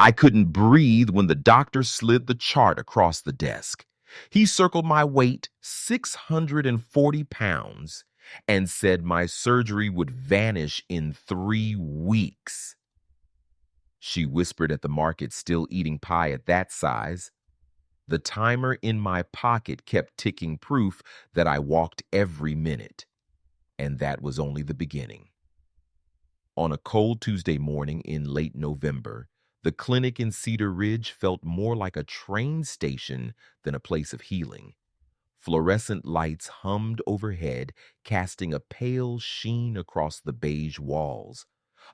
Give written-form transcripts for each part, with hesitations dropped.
I couldn't breathe when the doctor slid the chart across the desk. He circled my weight, 640 pounds, and said my surgery would vanish in 3 weeks. She whispered at the market, still eating pie at that size. The timer in my pocket kept ticking, proof that I walked every minute. And that was only the beginning. On a cold Tuesday morning in late November, the clinic in Cedar Ridge felt more like a train station than a place of healing. Fluorescent lights hummed overhead, casting a pale sheen across the beige walls.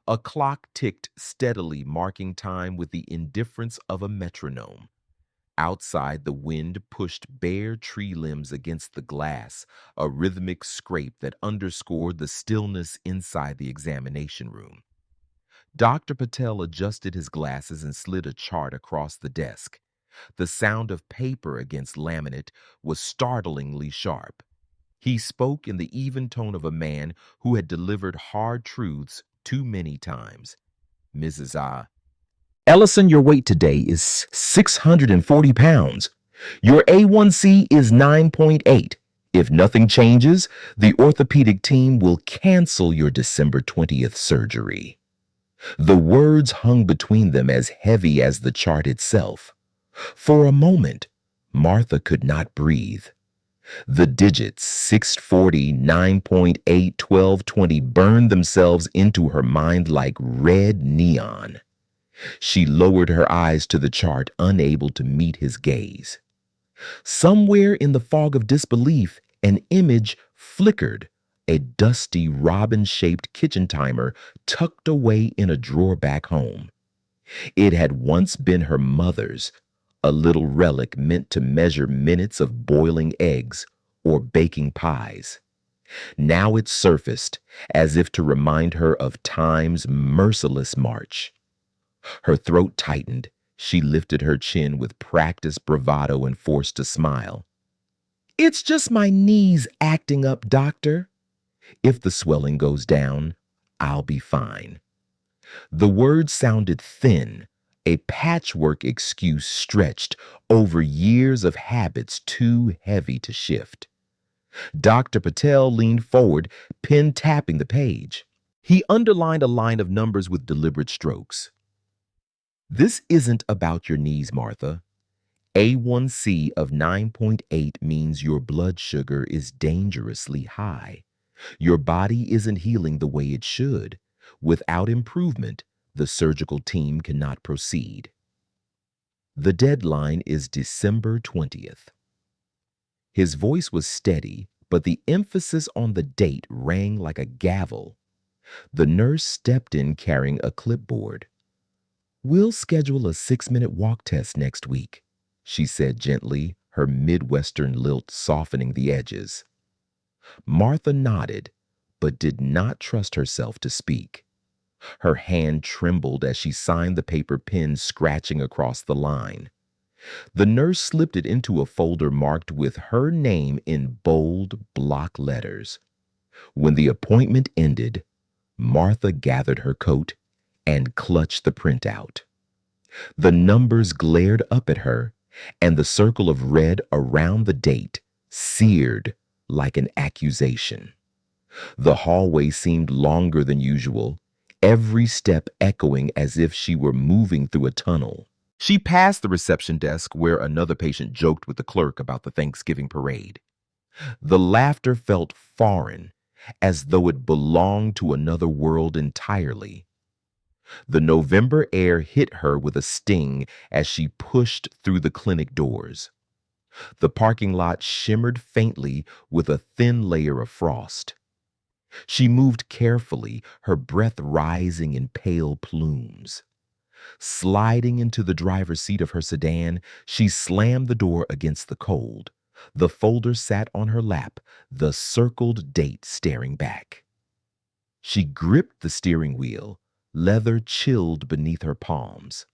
A clock ticked steadily, marking time with the indifference of a metronome. Outside, the wind pushed bare tree limbs against the glass, a rhythmic scrape that underscored the stillness inside the examination room. Dr. Patel adjusted his glasses and slid a chart across the desk. The sound of paper against laminate was startlingly sharp. He spoke in the even tone of a man who had delivered hard truths too many times. Mrs. Ellison, your weight today is 640 pounds. Your A1C is 9.8. If nothing changes, the orthopedic team will cancel your December 20th surgery. The words hung between them as heavy as the chart itself. For a moment, Martha could not breathe. The digits 640, 9.8, 1220 burned themselves into her mind like red neon. She lowered her eyes to the chart, unable to meet his gaze. Somewhere in the fog of disbelief, an image flickered, a dusty robin-shaped kitchen timer tucked away in a drawer back home. It had once been her mother's, a little relic meant to measure minutes of boiling eggs or baking pies. Now it surfaced, as if to remind her of time's merciless march. Her throat tightened. She lifted her chin with practiced bravado and forced a smile. "It's just my knees acting up, doctor. If the swelling goes down, I'll be fine." The words sounded thin, a patchwork excuse stretched over years of habits too heavy to shift. Dr. Patel leaned forward, pen tapping the page. He underlined a line of numbers with deliberate strokes. "This isn't about your knees, Martha. A1C of 9.8 means your blood sugar is dangerously high. Your body isn't healing the way it should. Without improvement, the surgical team cannot proceed. The deadline is December 20th. His voice was steady, but the emphasis on the date rang like a gavel. The nurse stepped in carrying a clipboard. "We'll schedule a 6-minute walk test next week," she said gently, her Midwestern lilt softening the edges. Martha nodded, but did not trust herself to speak. Her hand trembled as she signed the paper, pen scratching across the line. The nurse slipped it into a folder marked with her name in bold block letters. When the appointment ended, Martha gathered her coat and clutched the printout. The numbers glared up at her, and the circle of red around the date seared like an accusation. The hallway seemed longer than usual, every step echoing as if she were moving through a tunnel. She passed the reception desk where another patient joked with the clerk about the Thanksgiving parade. The laughter felt foreign, as though it belonged to another world entirely. The November air hit her with a sting as she pushed through the clinic doors. The parking lot shimmered faintly with a thin layer of frost. She moved carefully, her breath rising in pale plumes. Sliding into the driver's seat of her sedan, she slammed the door against the cold. The folder sat on her lap, the circled date staring back. She gripped the steering wheel, leather chilled beneath her palms.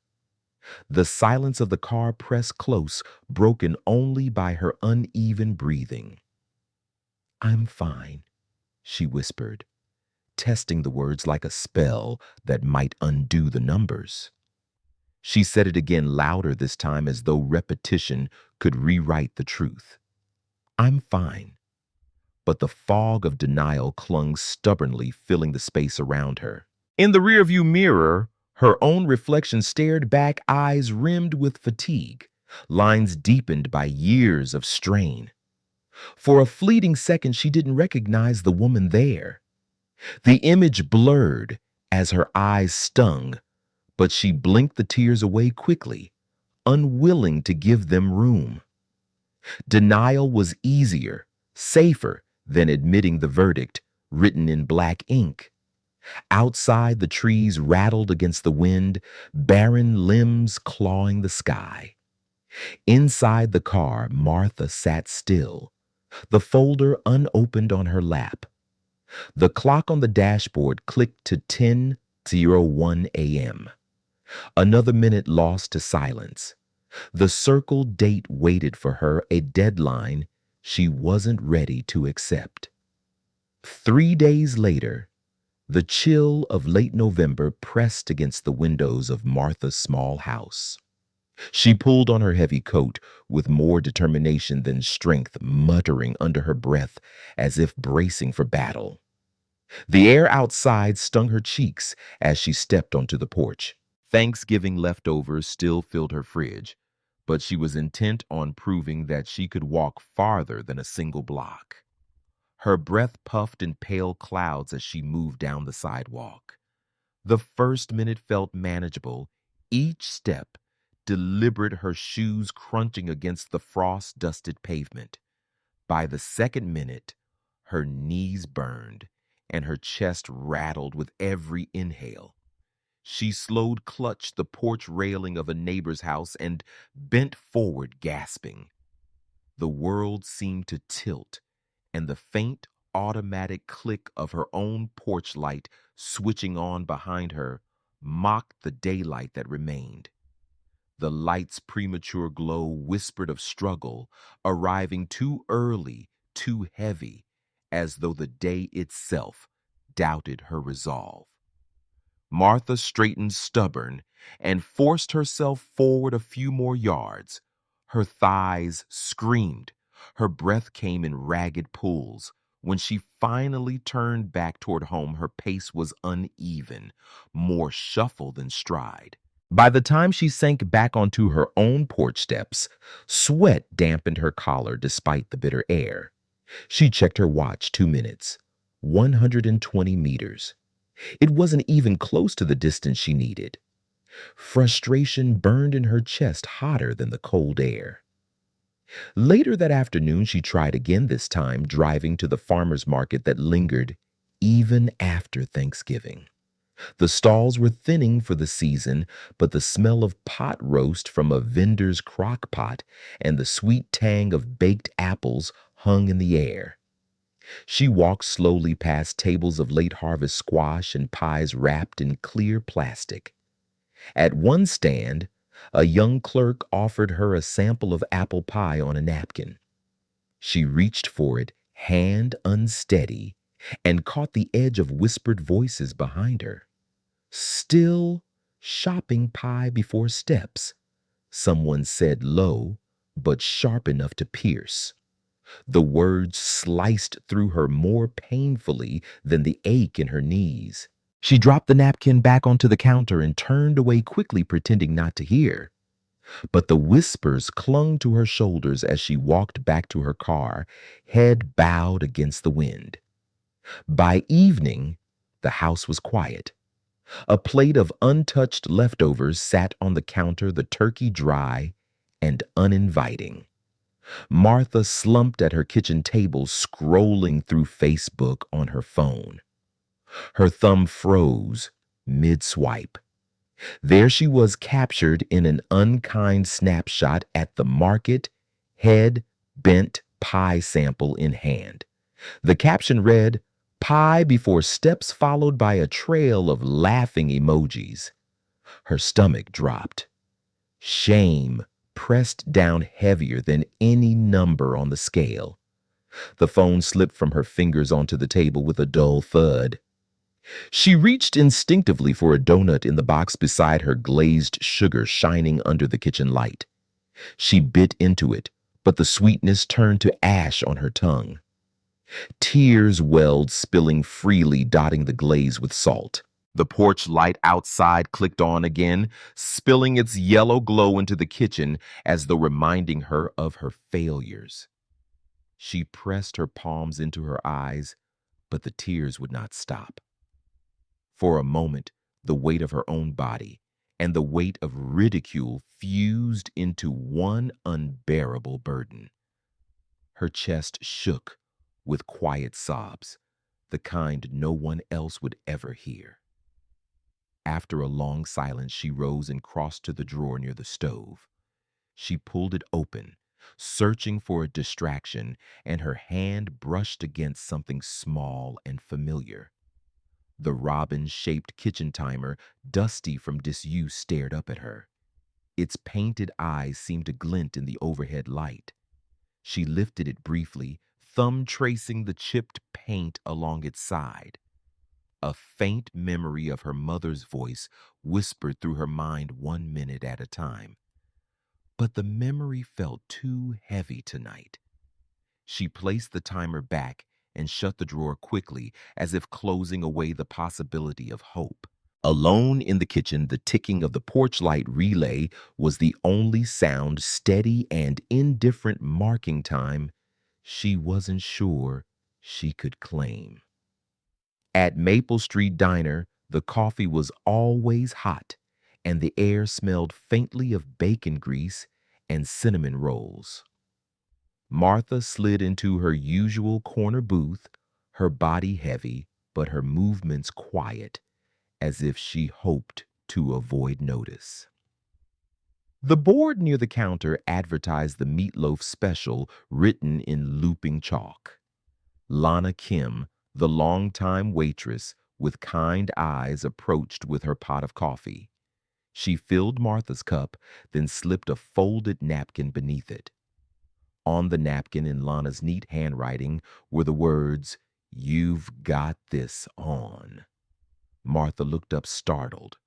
The silence of the car pressed close, broken only by her uneven breathing. "I'm fine," she whispered, testing the words like a spell that might undo the numbers. She said it again louder this time as though repetition could rewrite the truth. I'm fine. But the fog of denial clung stubbornly, filling the space around her. In the rearview mirror, her own reflection stared back, eyes rimmed with fatigue, lines deepened by years of strain. For a fleeting second, she didn't recognize the woman there. The image blurred as her eyes stung, but she blinked the tears away quickly, unwilling to give them room. Denial was easier, safer than admitting the verdict, written in black ink. Outside, the trees rattled against the wind, barren limbs clawing the sky. Inside the car, Martha sat still, the folder unopened on her lap. The clock on the dashboard clicked to 10:01 a.m. Another minute lost to silence. The circled date waited for her, a deadline she wasn't ready to accept. 3 days later, the chill of late November pressed against the windows of Martha's small house. She pulled on her heavy coat with more determination than strength, muttering under her breath as if bracing for battle. The air outside stung her cheeks as she stepped onto the porch. Thanksgiving leftovers still filled her fridge, but she was intent on proving that she could walk farther than a single block. Her breath puffed in pale clouds as she moved down the sidewalk. The first minute felt manageable, each step deliberate, her shoes crunching against the frost-dusted pavement. By the second minute, her knees burned and her chest rattled with every inhale. She slowed, clutched the porch railing of a neighbor's house, and bent forward, gasping. The world seemed to tilt, and the faint, automatic click of her own porch light switching on behind her mocked the daylight that remained. The light's premature glow whispered of struggle, arriving too early, too heavy, as though the day itself doubted her resolve. Martha straightened stubborn and forced herself forward a few more yards. Her thighs screamed. Her breath came in ragged pulls. When she finally turned back toward home, her pace was uneven, more shuffle than stride. By the time she sank back onto her own porch steps, sweat dampened her collar despite the bitter air. She checked her watch. 2 minutes. 120 meters. It wasn't even close to the distance she needed. Frustration burned in her chest hotter than the cold air. Later that afternoon, she tried again, this time driving to the farmer's market that lingered even after Thanksgiving. The stalls were thinning for the season, but the smell of pot roast from a vendor's crock pot and the sweet tang of baked apples hung in the air. She walked slowly past tables of late harvest squash and pies wrapped in clear plastic. At one stand, a young clerk offered her a sample of apple pie on a napkin. She reached for it, hand unsteady, and caught the edge of whispered voices behind her. Still shopping pie before steps, someone said low, but sharp enough to pierce. The words sliced through her more painfully than the ache in her knees. She dropped the napkin back onto the counter and turned away quickly, pretending not to hear. But the whispers clung to her shoulders as she walked back to her car, head bowed against the wind. By evening, the house was quiet. A plate of untouched leftovers sat on the counter, the turkey dry and uninviting. Martha slumped at her kitchen table, scrolling through Facebook on her phone. Her thumb froze mid-swipe. There she was, captured in an unkind snapshot at the market, head bent, pie sample in hand. The caption read, "Pie before steps," followed by a trail of laughing emojis. Her stomach dropped. Shame pressed down heavier than any number on the scale. The phone slipped from her fingers onto the table with a dull thud. She reached instinctively for a donut in the box beside her, glazed sugar shining under the kitchen light. She bit into it, but the sweetness turned to ash on her tongue. Tears welled, spilling freely, dotting the glaze with salt. The porch light outside clicked on again, spilling its yellow glow into the kitchen as though reminding her of her failures. She pressed her palms into her eyes, but the tears would not stop. For a moment, the weight of her own body and the weight of ridicule fused into one unbearable burden. Her chest shook with quiet sobs, the kind no one else would ever hear. After a long silence, she rose and crossed to the drawer near the stove. She pulled it open, searching for a distraction, and her hand brushed against something small and familiar. The robin-shaped kitchen timer, dusty from disuse, stared up at her. Its painted eyes seemed to glint in the overhead light. She lifted it briefly, thumb tracing the chipped paint along its side. A faint memory of her mother's voice whispered through her mind 1 minute at a time. But the memory felt too heavy tonight. She placed the timer back and shut the drawer quickly, as if closing away the possibility of hope. Alone in the kitchen, the ticking of the porch light relay was the only sound, steady and indifferent, marking time she wasn't sure she could claim. At Maple Street Diner, the coffee was always hot, and the air smelled faintly of bacon grease and cinnamon rolls. Martha slid into her usual corner booth, her body heavy, but her movements quiet, as if she hoped to avoid notice. The board near the counter advertised the meatloaf special, written in looping chalk. Lana Kim, the longtime waitress, with kind eyes, approached with her pot of coffee. She filled Martha's cup, then slipped a folded napkin beneath it. On the napkin, in Lana's neat handwriting, were the words, "You've got this on." Martha looked up, startled.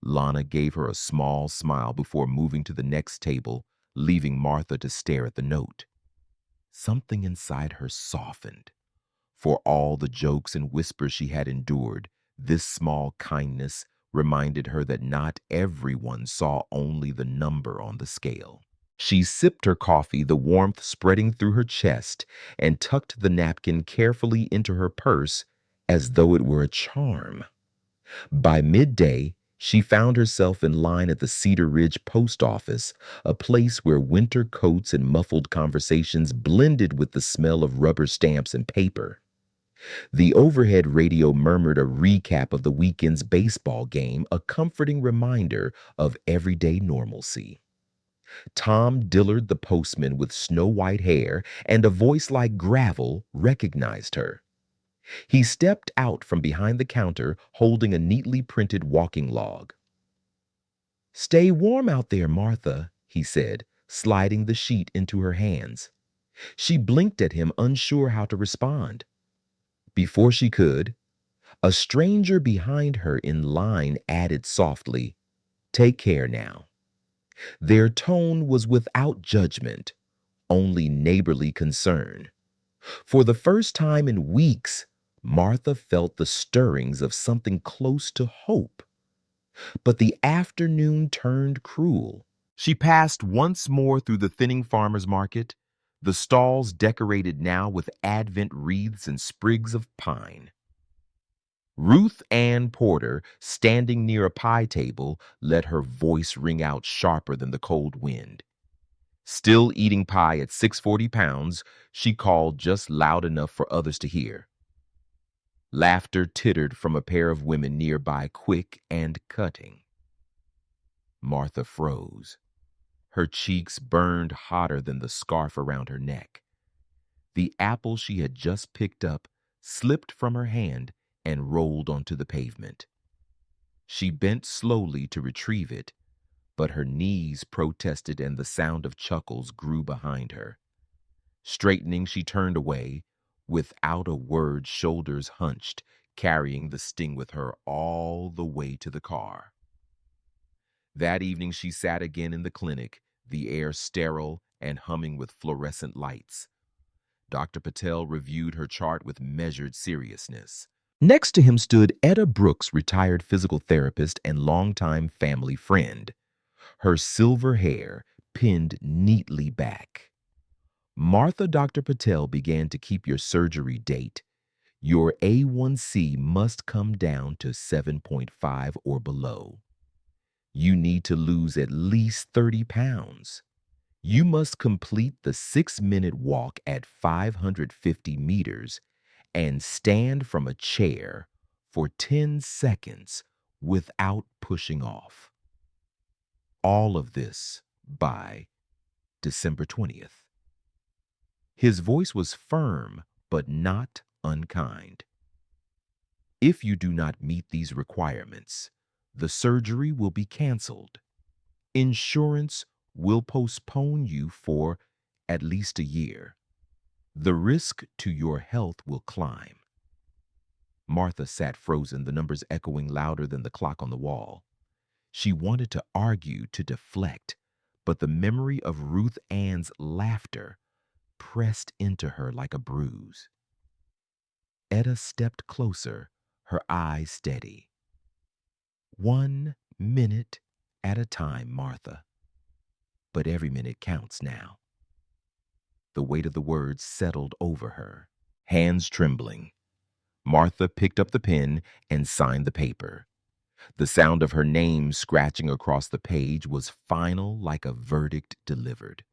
Lana gave her a small smile before moving to the next table, leaving Martha to stare at the note. Something inside her softened. For all the jokes and whispers she had endured, this small kindness reminded her that not everyone saw only the number on the scale. She sipped her coffee, the warmth spreading through her chest, and tucked the napkin carefully into her purse as though it were a charm. By midday, she found herself in line at the Cedar Ridge post office, a place where winter coats and muffled conversations blended with the smell of rubber stamps and paper. The overhead radio murmured a recap of the weekend's baseball game, a comforting reminder of everyday normalcy. Tom Dillard, the postman with snow-white hair and a voice like gravel, recognized her. He stepped out from behind the counter, holding a neatly printed walking log. "Stay warm out there, Martha," he said, sliding the sheet into her hands. She blinked at him, unsure how to respond. Before she could, a stranger behind her in line added softly, "Take care now." Their tone was without judgment, only neighborly concern. For the first time in weeks, Martha felt the stirrings of something close to hope. But the afternoon turned cruel. She passed once more through the thinning farmer's market, the stalls decorated now with Advent wreaths and sprigs of pine. Ruth Ann Porter, standing near a pie table, let her voice ring out sharper than the cold wind. Still eating pie at 640 pounds, she called just loud enough for others to hear. Laughter tittered from a pair of women nearby, quick and cutting. Martha froze. Her cheeks burned hotter than the scarf around her neck. The apple she had just picked up slipped from her hand and rolled onto the pavement. She bent slowly to retrieve it, but her knees protested and the sound of chuckles grew behind her. Straightening, she turned away, without a word, shoulders hunched, carrying the sting with her all the way to the car. That evening, she sat again in the clinic, the air sterile and humming with fluorescent lights. Dr. Patel reviewed her chart with measured seriousness. Next to him stood Etta Brooks, retired physical therapist and longtime family friend, her silver hair pinned neatly back. Martha, Dr. Patel began to keep your surgery date. Your A1C must come down to 7.5 or below. You need to lose at least 30 pounds. You must complete the 6-minute walk at 550 meters and stand from a chair for 10 seconds without pushing off. All of this by December 20th. His voice was firm but not unkind. If you do not meet these requirements, the surgery will be canceled. Insurance will postpone you for at least a year. The risk to your health will climb. Martha sat frozen, the numbers echoing louder than the clock on the wall. She wanted to argue, to deflect, but the memory of Ruth Ann's laughter pressed into her like a bruise. Etta stepped closer, her eyes steady. 1 minute at a time, Martha. But every minute counts now. The weight of the words settled over her. Hands trembling, Martha picked up the pen and signed the paper. The sound of her name scratching across the page was final, like a verdict delivered.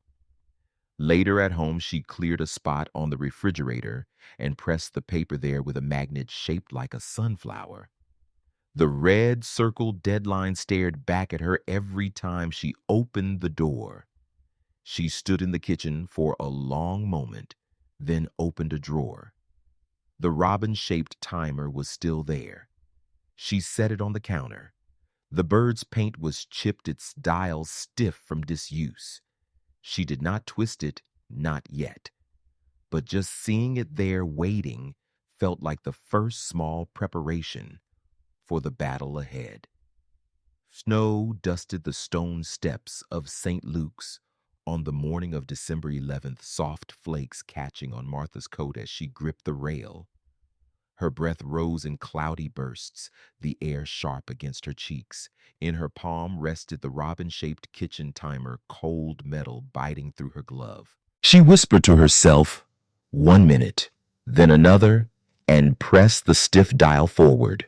Later at home, she cleared a spot on the refrigerator and pressed the paper there with a magnet shaped like a sunflower. The red circled deadline stared back at her every time she opened the door. She stood in the kitchen for a long moment, then opened a drawer. The robin-shaped timer was still there. She set it on the counter. The bird's paint was chipped, its dial stiff from disuse. She did not twist it, not yet. But just seeing it there waiting felt like the first small preparation for the battle ahead. Snow dusted the stone steps of St. Luke's on the morning of December 11th, soft flakes catching on Martha's coat as she gripped the rail. Her breath rose in cloudy bursts, the air sharp against her cheeks. In her palm rested the robin-shaped kitchen timer, cold metal biting through her glove. She whispered to herself, 1 minute, then another, and pressed the stiff dial forward.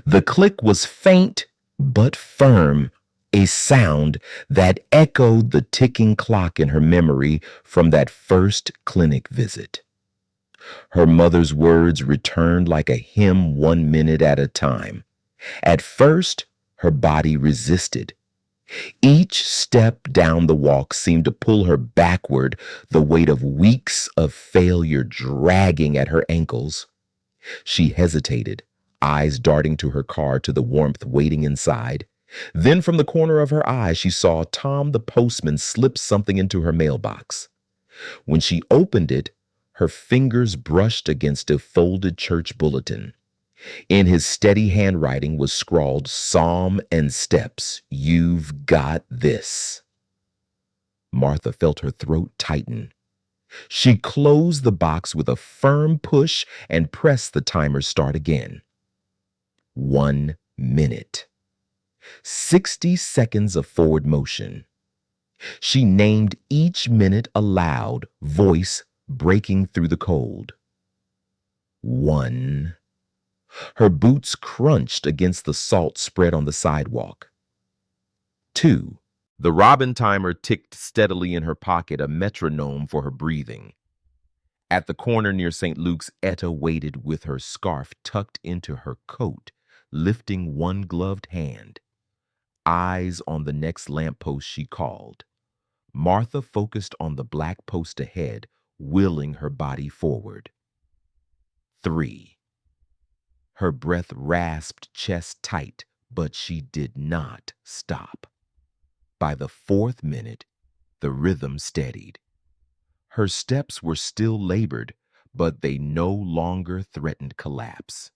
The click was faint but firm, a sound that echoed the ticking clock in her memory from that first clinic visit. Her mother's words returned like a hymn, 1 minute at a time. At first, her body resisted. Each step down the walk seemed to pull her backward, the weight of weeks of failure dragging at her ankles. She hesitated, eyes darting to her car, to the warmth waiting inside. Then from the corner of her eye, she saw Tom the postman slip something into her mailbox. When she opened it, her fingers brushed against a folded church bulletin. In his steady handwriting was scrawled Psalm and Steps, "You've got this." Martha felt her throat tighten. She closed the box with a firm push and pressed the timer start again. 1 minute. 60 seconds of forward motion. She named each minute aloud, voice breaking through the cold. 1. Her boots crunched against the salt spread on the sidewalk. 2. The robin timer ticked steadily in her pocket, a metronome for her breathing. At the corner near St. Luke's, Etta waited with her scarf tucked into her coat, lifting one gloved hand. Eyes on the next lamppost, she called. Martha focused on the black post ahead, willing her body forward. 3. Her breath rasped, chest tight, but she did not stop. By the 4th minute, the rhythm steadied. Her steps were still labored, but they no longer threatened collapse.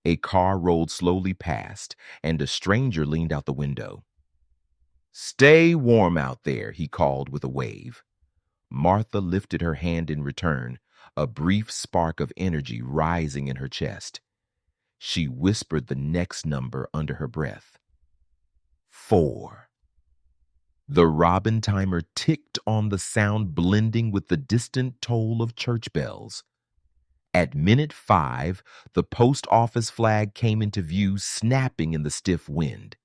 A car rolled slowly past, and a stranger leaned out the window. "Stay warm out there," he called with a wave. Martha lifted her hand in return, a brief spark of energy rising in her chest. She whispered the next number under her breath. 4. The robin timer ticked on, the sound blending with the distant toll of church bells. At minute 5, the post office flag came into view, snapping in the stiff wind.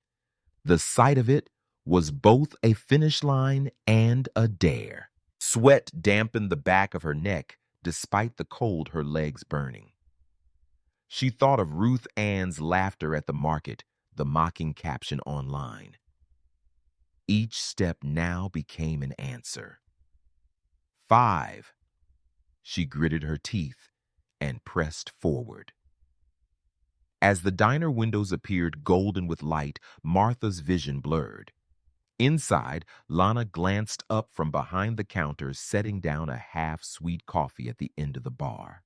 The sight of it was both a finish line and a dare. Sweat dampened the back of her neck, despite the cold her legs burning. She thought of Ruth Ann's laughter at the market, the mocking caption online. Each step now became an answer. 5. She gritted her teeth and pressed forward. As the diner windows appeared golden with light, Martha's vision blurred. Inside, Lana glanced up from behind the counter, setting down a half-sweet coffee at the end of the bar.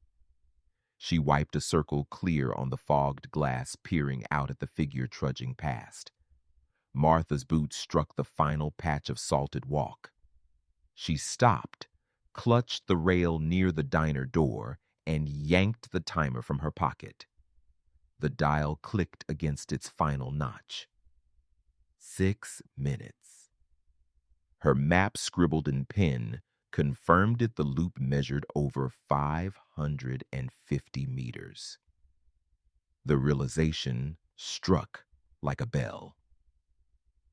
She wiped a circle clear on the fogged glass, peering out at the figure trudging past. Martha's boots struck the final patch of salted walk. She stopped, clutched the rail near the diner door, and yanked the timer from her pocket. The dial clicked against its final notch. 6 minutes. Her map, scribbled in pen, confirmed it. The loop measured over 550 meters. The realization struck like a bell.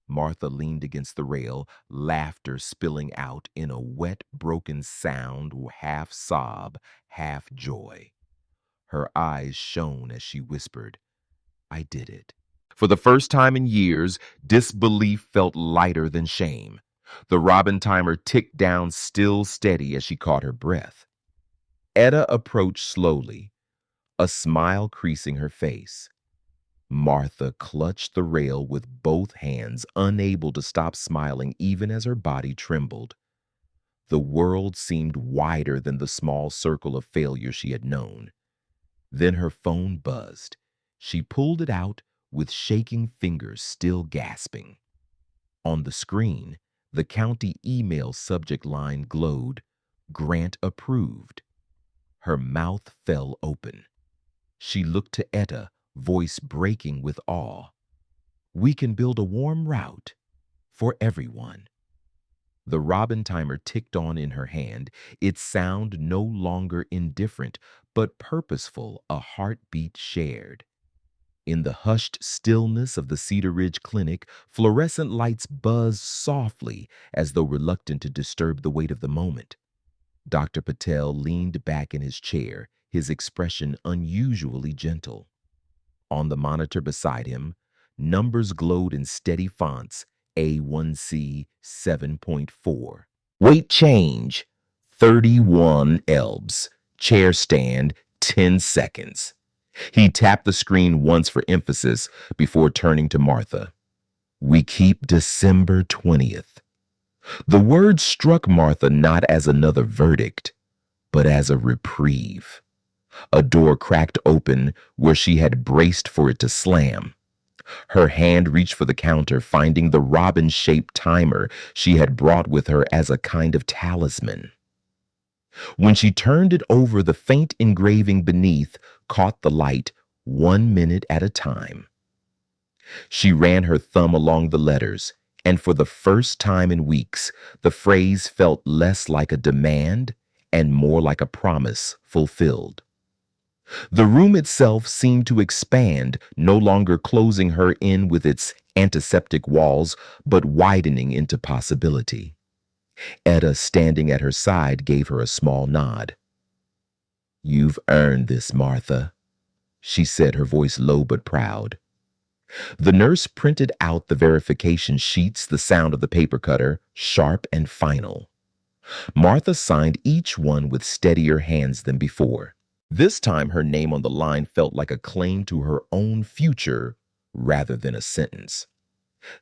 Martha leaned against the rail, laughter spilling out in a wet, broken sound, half sob, half joy. Her eyes shone as she whispered, "I did it." For the first time in years, disbelief felt lighter than shame. The robin timer ticked down, still steady, as she caught her breath. Etta approached slowly, a smile creasing her face. Martha clutched the rail with both hands, unable to stop smiling even as her body trembled. The world seemed wider than the small circle of failure she had known. Then her phone buzzed. She pulled it out with shaking fingers, still gasping. On the screen, the county email subject line glowed, "Grant approved." Her mouth fell open. She looked to Etta, voice breaking with awe. "We can build a warm route for everyone." The robin timer ticked on in her hand, its sound no longer indifferent, but purposeful, a heartbeat shared. In the hushed stillness of the Cedar Ridge Clinic, fluorescent lights buzzed softly, as though reluctant to disturb the weight of the moment. Dr. Patel leaned back in his chair, his expression unusually gentle. On the monitor beside him, numbers glowed in steady fonts, A1C 7.4. Weight change, 31 elbs. Chair stand, 10 seconds. He tapped the screen once for emphasis before turning to Martha. "We keep December 20th. The word struck Martha not as another verdict, but as a reprieve. A door cracked open where she had braced for it to slam. Her hand reached for the counter, finding the robin-shaped timer she had brought with her as a kind of talisman. When she turned it over, the faint engraving beneath caught the light, 1 minute at a time. She ran her thumb along the letters, and for the first time in weeks, the phrase felt less like a demand and more like a promise fulfilled. The room itself seemed to expand, no longer closing her in with its antiseptic walls, but widening into possibility. Etta, standing at her side, gave her a small nod. "You've earned this, Martha," she said, her voice low but proud. The nurse printed out the verification sheets, the sound of the paper cutter, sharp and final. Martha signed each one with steadier hands than before. This time her name on the line felt like a claim to her own future rather than a sentence.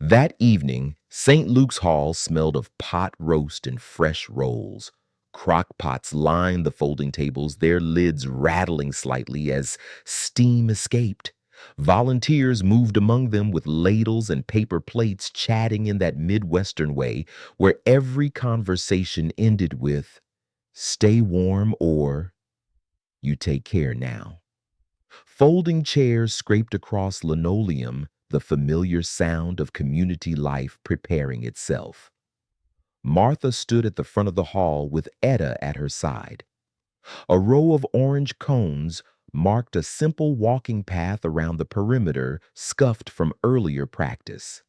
That evening, St. Luke's Hall smelled of pot roast and fresh rolls. Crock pots lined the folding tables, their lids rattling slightly as steam escaped. Volunteers moved among them with ladles and paper plates, chatting in that Midwestern way where every conversation ended with, "Stay warm," or "You take care now." Folding chairs scraped across linoleum, the familiar sound of community life preparing itself. Martha stood at the front of the hall with Etta at her side. A row of orange cones marked a simple walking path around the perimeter scuffed from earlier practice.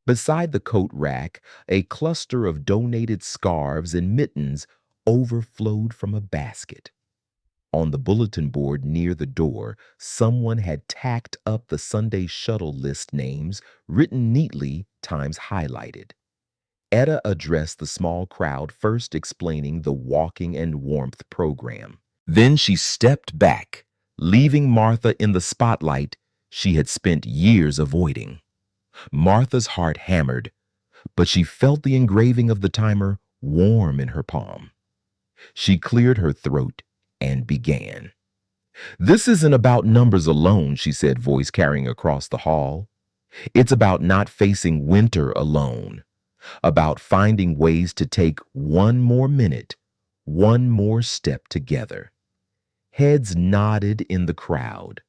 Beside the coat rack, a cluster of donated scarves and mittens overflowed from a basket. On the bulletin board near the door, someone had tacked up the Sunday shuttle list names, written neatly, times highlighted. Etta addressed the small crowd, first explaining the Walking and Warmth program. Then she stepped back, leaving Martha in the spotlight she had spent years avoiding. Martha's heart hammered, but she felt the engraving of the timer warm in her palm. She cleared her throat and began. "This isn't about numbers alone," she said, voice carrying across the hall. "It's about not facing winter alone, about finding ways to take one more minute, one more step together." Heads nodded in the crowd.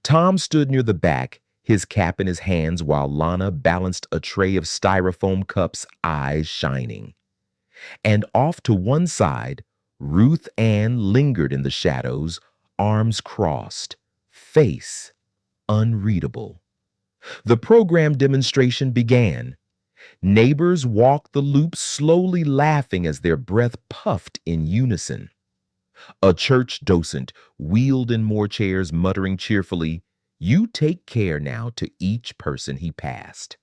Tom stood near the back, his cap in his hands, while Lana balanced a tray of styrofoam cups, eyes shining. And off to one side, Ruth Ann lingered in the shadows, arms crossed, face unreadable. The program demonstration began. Neighbors walked the loop, slowly laughing as their breath puffed in unison. A church docent wheeled in more chairs, muttering cheerfully, "You take care now," to each person he passed.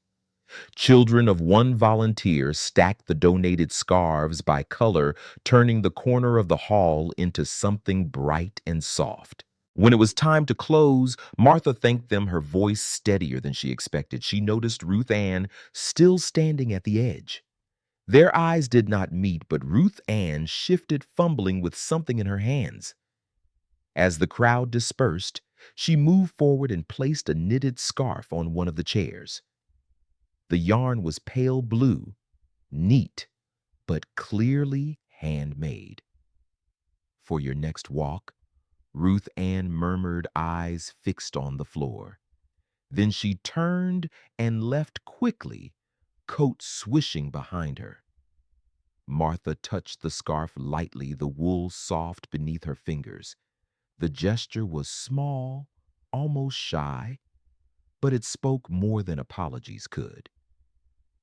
Children of one volunteer stacked the donated scarves by color, turning the corner of the hall into something bright and soft. When it was time to close, Martha thanked them, her voice steadier than she expected. She noticed Ruth Ann still standing at the edge. Their eyes did not meet, but Ruth Ann shifted, fumbling with something in her hands. As the crowd dispersed, she moved forward and placed a knitted scarf on one of the chairs. The yarn was pale blue, neat, but clearly handmade. "For your next walk," Ruth Ann murmured, eyes fixed on the floor. Then she turned and left quickly, coat swishing behind her. Martha touched the scarf lightly, the wool soft beneath her fingers. The gesture was small, almost shy, but it spoke more than apologies could.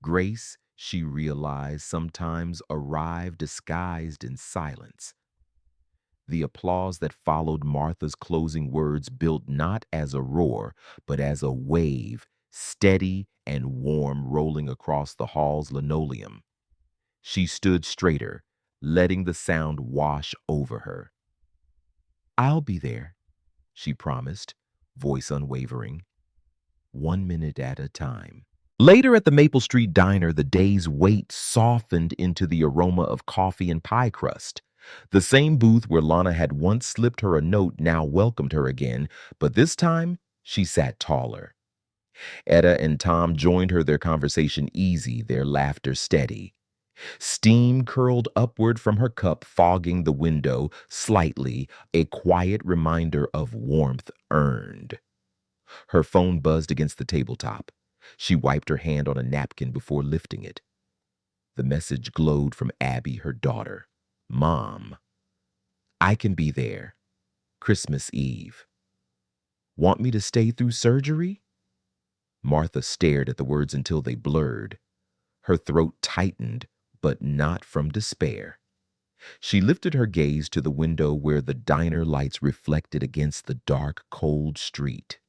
Grace, she realized, sometimes arrived disguised in silence. The applause that followed Martha's closing words built not as a roar, but as a wave, steady and warm, rolling across the hall's linoleum. She stood straighter, letting the sound wash over her. "I'll be there," she promised, voice unwavering, 1 minute at a time. Later at the Maple Street Diner, the day's wait softened into the aroma of coffee and pie crust. The same booth where Lana had once slipped her a note now welcomed her again, but this time she sat taller. Etta and Tom joined her, their conversation easy, their laughter steady. Steam curled upward from her cup, fogging the window slightly, a quiet reminder of warmth earned. Her phone buzzed against the tabletop. She wiped her hand on a napkin before lifting it. The message glowed from Abby, her daughter. "Mom, I can be there. Christmas Eve. Want me to stay through surgery?" Martha stared at the words until they blurred. Her throat tightened, but not from despair. She lifted her gaze to the window where the diner lights reflected against the dark, cold street.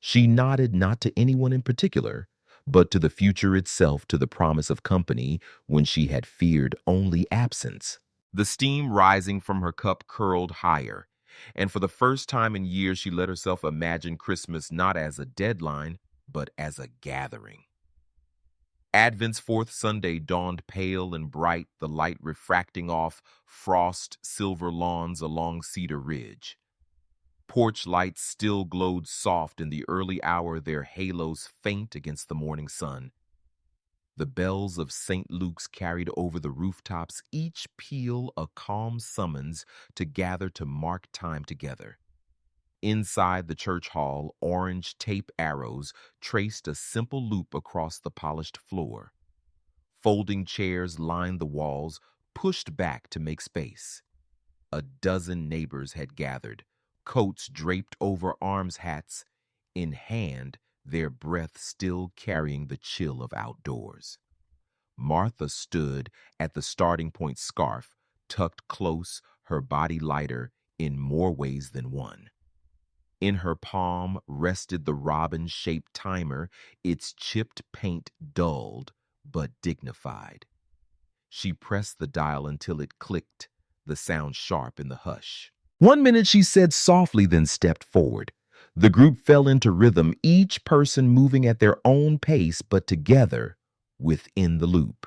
She nodded, not to anyone in particular, but to the future itself, to the promise of company when she had feared only absence. The steam rising from her cup curled higher, and for the first time in years she let herself imagine Christmas not as a deadline, but as a gathering. Advent's fourth Sunday dawned pale and bright, the light refracting off frost silver lawns along Cedar Ridge. Porch lights still glowed soft in the early hour, their halos faint against the morning sun. The bells of St. Luke's carried over the rooftops, each peal a calm summons to gather to mark time together. Inside the church hall, orange tape arrows traced a simple loop across the polished floor. Folding chairs lined the walls, pushed back to make space. A dozen neighbors had gathered, coats draped over arms hats, in hand, their breath still carrying the chill of outdoors. Martha stood at the starting point, scarf tucked close, her body lighter in more ways than one. In her palm rested the robin-shaped timer, its chipped paint dulled but dignified. She pressed the dial until it clicked, the sound sharp in the hush. 1 minute, she said softly, then stepped forward. The group fell into rhythm, each person moving at their own pace, but together within the loop.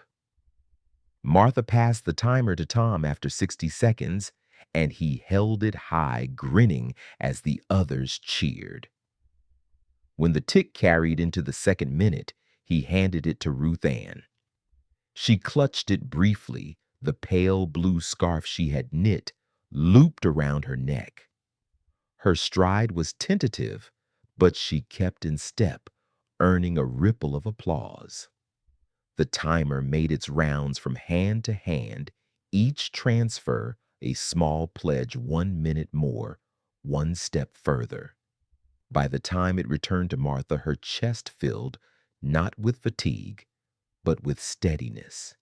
Martha passed the timer to Tom after 60 seconds, and he held it high, grinning as the others cheered. When the tick carried into the second minute, he handed it to Ruth Ann. She clutched it briefly, the pale blue scarf she had knit looped around her neck. Her stride was tentative, but she kept in step, earning a ripple of applause. The timer made its rounds from hand to hand, each transfer a small pledge, 1 minute more, one step further. By the time it returned to Martha, her chest filled, not with fatigue, but with steadiness.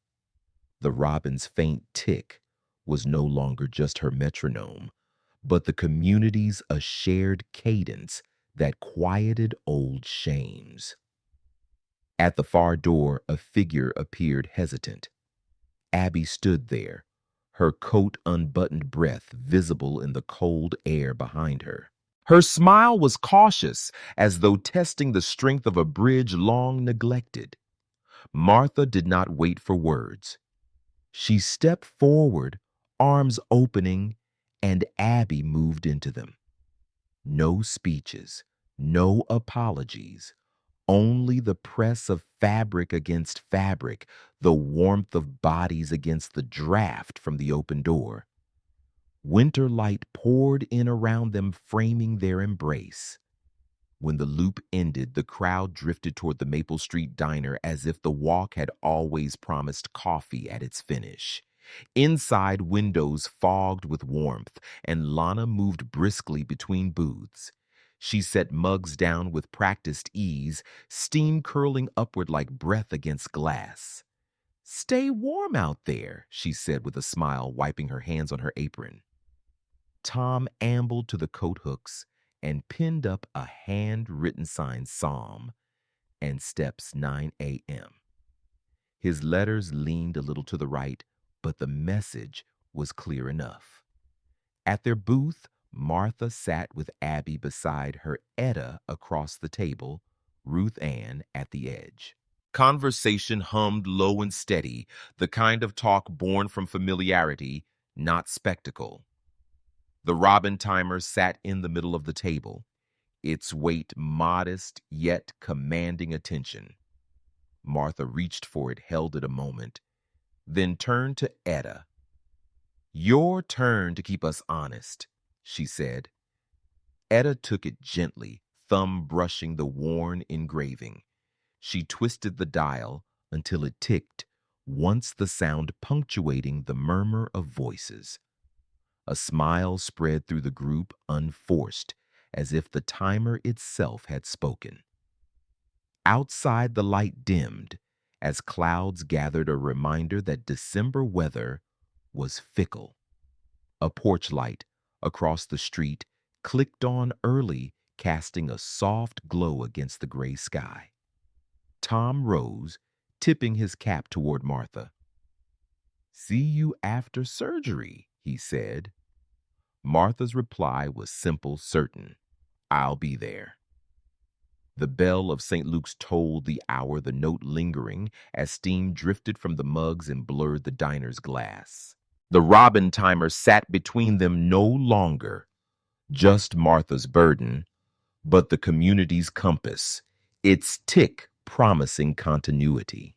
The robin's faint tick was no longer just her metronome, but the community's a shared cadence that quieted old shames. At the far door, a figure appeared, hesitant. Abby stood there, her coat unbuttoned, breath visible in the cold air behind her. Her smile was cautious, as though testing the strength of a bridge long neglected. Martha did not wait for words. She stepped forward, arms opening, and Abby moved into them. No speeches, no apologies, only the press of fabric against fabric, the warmth of bodies against the draft from the open door. Winter light poured in around them, framing their embrace. When the loop ended, the crowd drifted toward the Maple Street diner as if the walk had always promised coffee at its finish. Inside, windows fogged with warmth, and Lana moved briskly between booths. She set mugs down with practiced ease, steam curling upward like breath against glass. "Stay warm out there," she said with a smile, wiping her hands on her apron. Tom ambled to the coat hooks and pinned up a handwritten sign, Psalm and Steps 9 a.m. His letters leaned a little to the right, but the message was clear enough. At their booth, Martha sat with Abby beside her, Etta across the table, Ruth Ann at the edge. Conversation hummed low and steady, the kind of talk born from familiarity, not spectacle. The robin timer sat in the middle of the table, its weight modest yet commanding attention. Martha reached for it, held it a moment, then turned to Etta. "Your turn to keep us honest," she said. Etta took it gently, thumb brushing the worn engraving. She twisted the dial until it ticked, once the sound punctuating the murmur of voices. A smile spread through the group, unforced, as if the timer itself had spoken. Outside, the light dimmed as clouds gathered, a reminder that December weather was fickle. A porch light across the street clicked on early, casting a soft glow against the gray sky. Tom rose, tipping his cap toward Martha. "See you after surgery," he said. Martha's reply was simple, certain. "I'll be there." The bell of St. Luke's tolled the hour, the note lingering as steam drifted from the mugs and blurred the diner's glass. The robin timer sat between them no longer, just Martha's burden, but the community's compass, its tick promising continuity.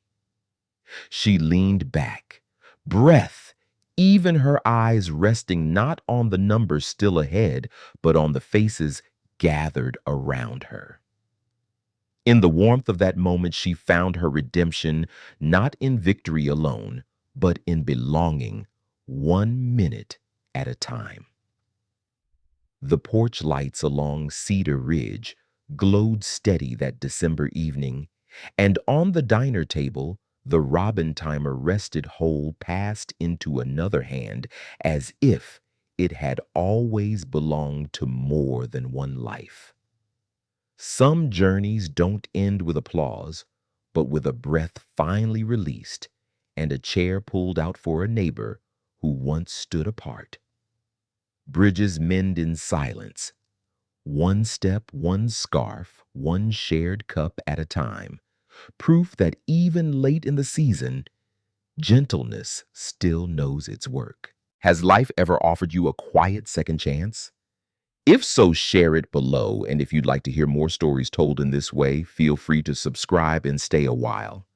She leaned back, breath, even her eyes resting not on the numbers still ahead, but on the faces gathered around her. In the warmth of that moment, she found her redemption not in victory alone, but in belonging 1 minute at a time. The porch lights along Cedar Ridge glowed steady that December evening, and on the diner table, the robin timer rested whole passed into another hand as if it had always belonged to more than one life. Some journeys don't end with applause, but with a breath finally released and a chair pulled out for a neighbor who once stood apart. Bridges mend in silence, one step, one scarf, one shared cup at a time, proof that even late in the season, gentleness still knows its work. Has life ever offered you a quiet second chance? If so, share it below. And if you'd like to hear more stories told in this way, feel free to subscribe and stay a while.